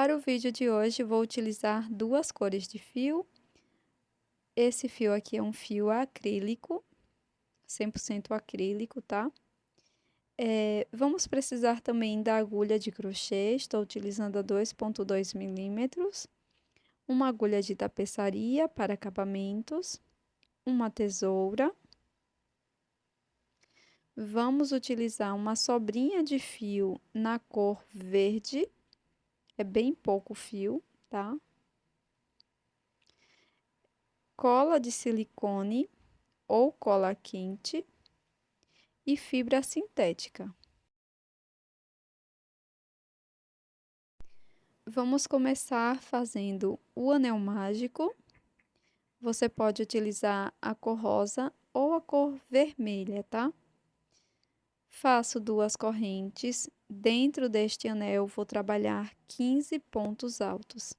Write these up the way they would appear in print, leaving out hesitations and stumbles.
Para o vídeo de hoje, vou utilizar duas cores de fio. Esse fio aqui é um fio acrílico, 100% acrílico, tá? Vamos precisar também da agulha de crochê, estou utilizando a 2,2 milímetros, uma agulha de tapeçaria para acabamentos, uma tesoura. Vamos utilizar uma sobrinha de fio na cor verde, é bem pouco fio, tá? Cola de silicone ou cola quente e fibra sintética. Vamos começar fazendo o anel mágico. Você pode utilizar a cor rosa ou a cor vermelha, tá? Faço duas correntes. Dentro deste anel, vou trabalhar 15 pontos altos.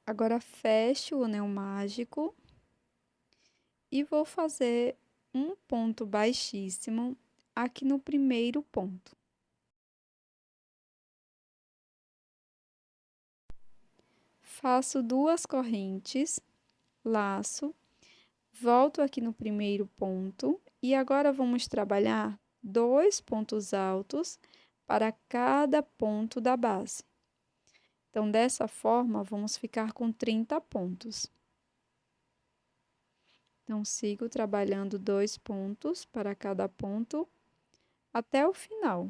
Agora fecho o anel mágico e vou fazer um ponto baixíssimo aqui no primeiro ponto. Faço duas correntes, laço, volto aqui no primeiro ponto e agora vamos trabalhar 2 pontos altos para cada ponto da base. Então, dessa forma, vamos ficar com 30 pontos. Então, sigo trabalhando 2 pontos para cada ponto até o final.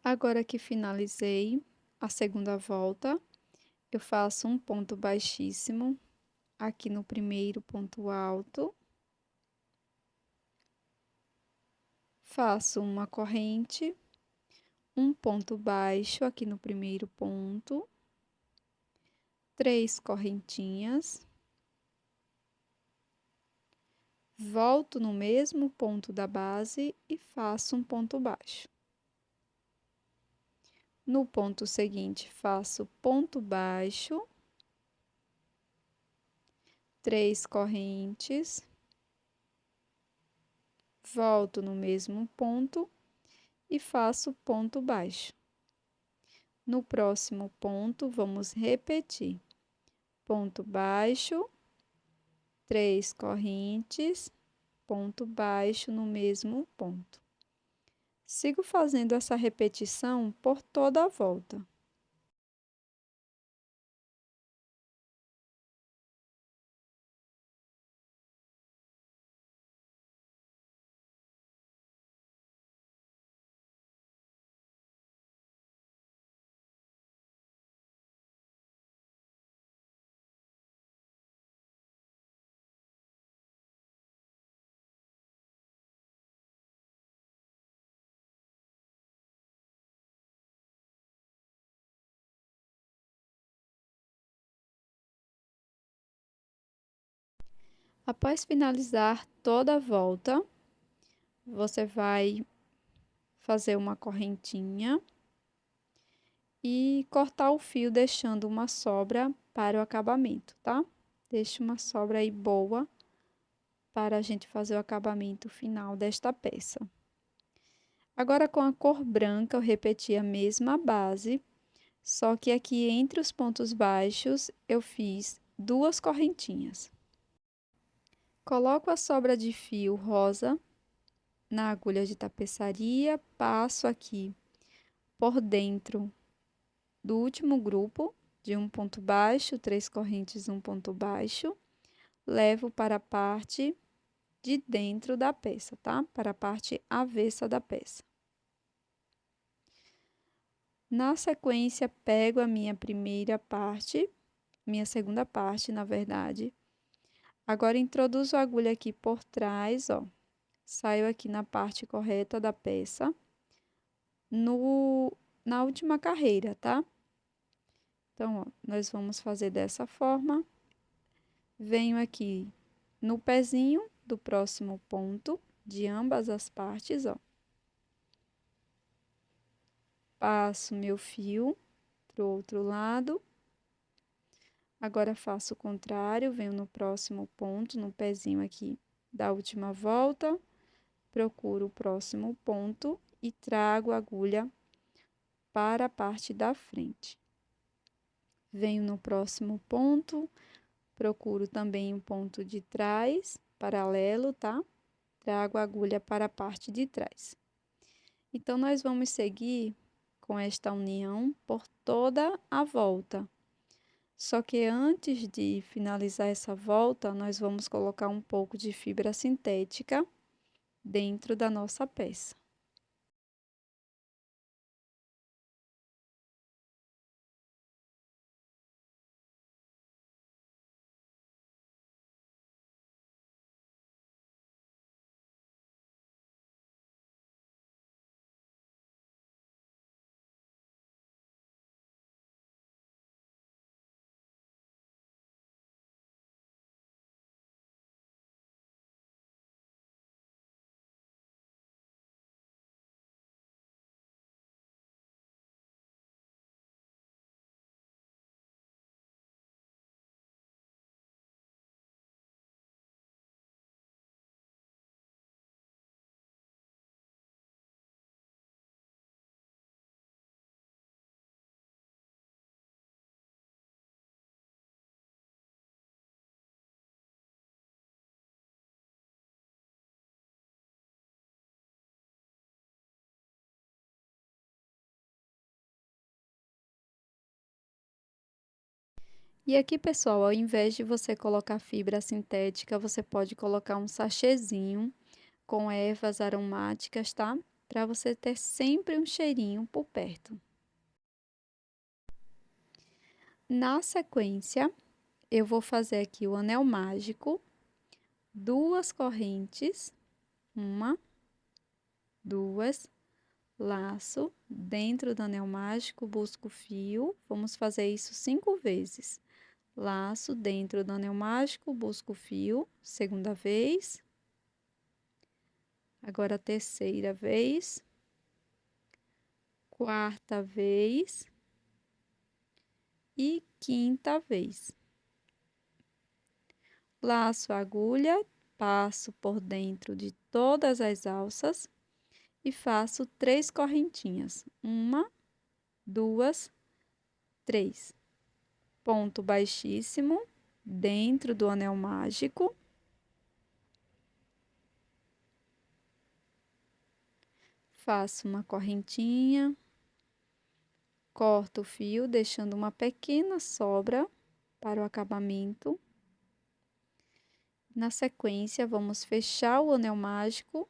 Agora que finalizei a segunda volta, eu faço um ponto baixíssimo aqui no primeiro ponto alto. Faço uma corrente, um ponto baixo aqui no primeiro ponto, 3 correntinhas, volto no mesmo ponto da base e faço um ponto baixo. No ponto seguinte, faço ponto baixo, 3 correntes, volto no mesmo ponto e faço ponto baixo. No próximo ponto, vamos repetir: ponto baixo, 3 correntes, ponto baixo no mesmo ponto. Sigo fazendo essa repetição por toda a volta. Após finalizar toda a volta, você vai fazer uma correntinha e cortar o fio, deixando uma sobra para o acabamento, tá? Deixe uma sobra aí boa para a gente fazer o acabamento final desta peça. Agora, com a cor branca, eu repeti a mesma base, só que aqui entre os pontos baixos eu fiz 2 correntinhas. Coloco a sobra de fio rosa na agulha de tapeçaria, passo aqui por dentro do último grupo de um ponto baixo, 3 correntes, um ponto baixo, levo para a parte de dentro da peça, tá? Para a parte avessa da peça. Na sequência, pego a minha primeira parte, minha segunda parte, na verdade. Agora, introduzo a agulha aqui por trás, ó. Saio aqui na parte correta da peça, na última carreira, tá? Então, ó, nós vamos fazer dessa forma. Venho aqui no pezinho do próximo ponto de ambas as partes, ó. Passo meu fio pro outro lado. Agora faço o contrário, venho no próximo ponto, no pezinho aqui da última volta, procuro o próximo ponto e trago a agulha para a parte da frente. Venho no próximo ponto, procuro também um ponto de trás, paralelo, tá? Trago a agulha para a parte de trás. Então, nós vamos seguir com esta união por toda a volta. Só que antes de finalizar essa volta, nós vamos colocar um pouco de fibra sintética dentro da nossa peça. E aqui, pessoal, ao invés de você colocar fibra sintética, você pode colocar um sachêzinho com ervas aromáticas, tá? Para você ter sempre um cheirinho por perto. Na sequência, eu vou fazer aqui o anel mágico, 2 correntes, 1, 2, laço, dentro do anel mágico, busco o fio, vamos fazer isso 5 vezes. Laço, dentro do anel mágico, busco o fio, segunda vez. Agora, a terceira vez. Quarta vez. E quinta vez. Laço a agulha, passo por dentro de todas as alças e faço 3 correntinhas. 1, 2, 3. Ponto baixíssimo dentro do anel mágico. Faço uma correntinha, corto o fio, deixando uma pequena sobra para o acabamento. Na sequência, vamos fechar o anel mágico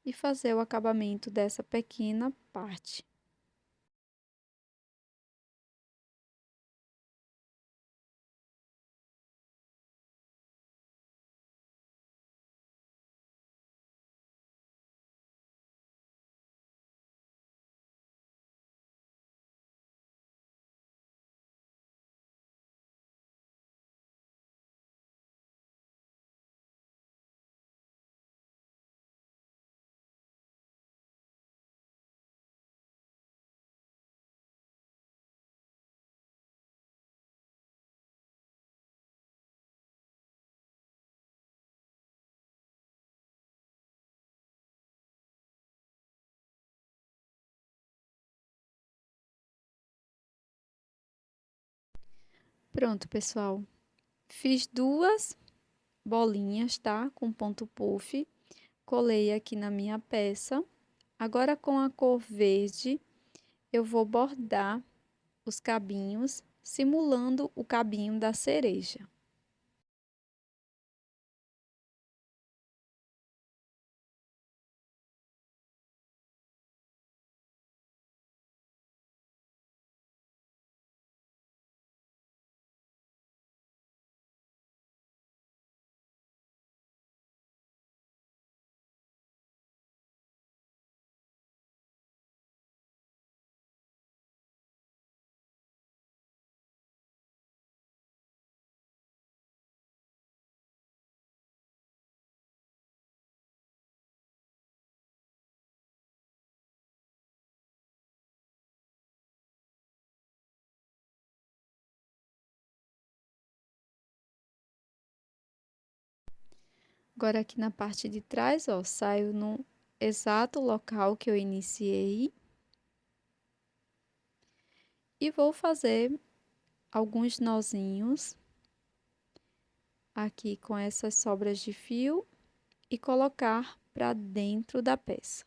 e fazer o acabamento dessa pequena parte. Pronto, pessoal. Fiz duas bolinhas, tá? Com ponto puff. Colei aqui na minha peça. Agora, com a cor verde, eu vou bordar os cabinhos, simulando o cabinho da cereja. Agora, aqui na parte de trás, ó, saio no exato local que eu iniciei. E vou fazer alguns nozinhos aqui com essas sobras de fio e colocar para dentro da peça.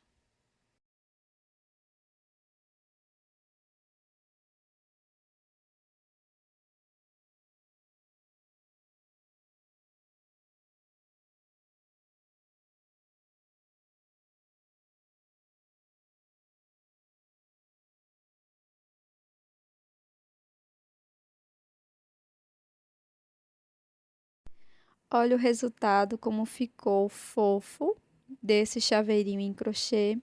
Olha o resultado, como ficou fofo desse chaveirinho em crochê,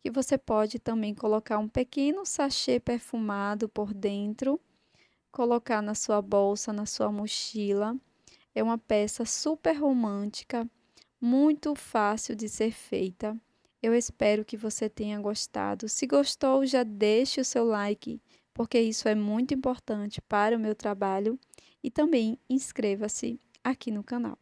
que você pode também colocar um pequeno sachê perfumado por dentro, colocar na sua bolsa, na sua mochila. É uma peça super romântica, muito fácil de ser feita. Eu espero que você tenha gostado. Se gostou, já deixe o seu like, porque isso é muito importante para o meu trabalho. E também inscreva-se aqui no canal.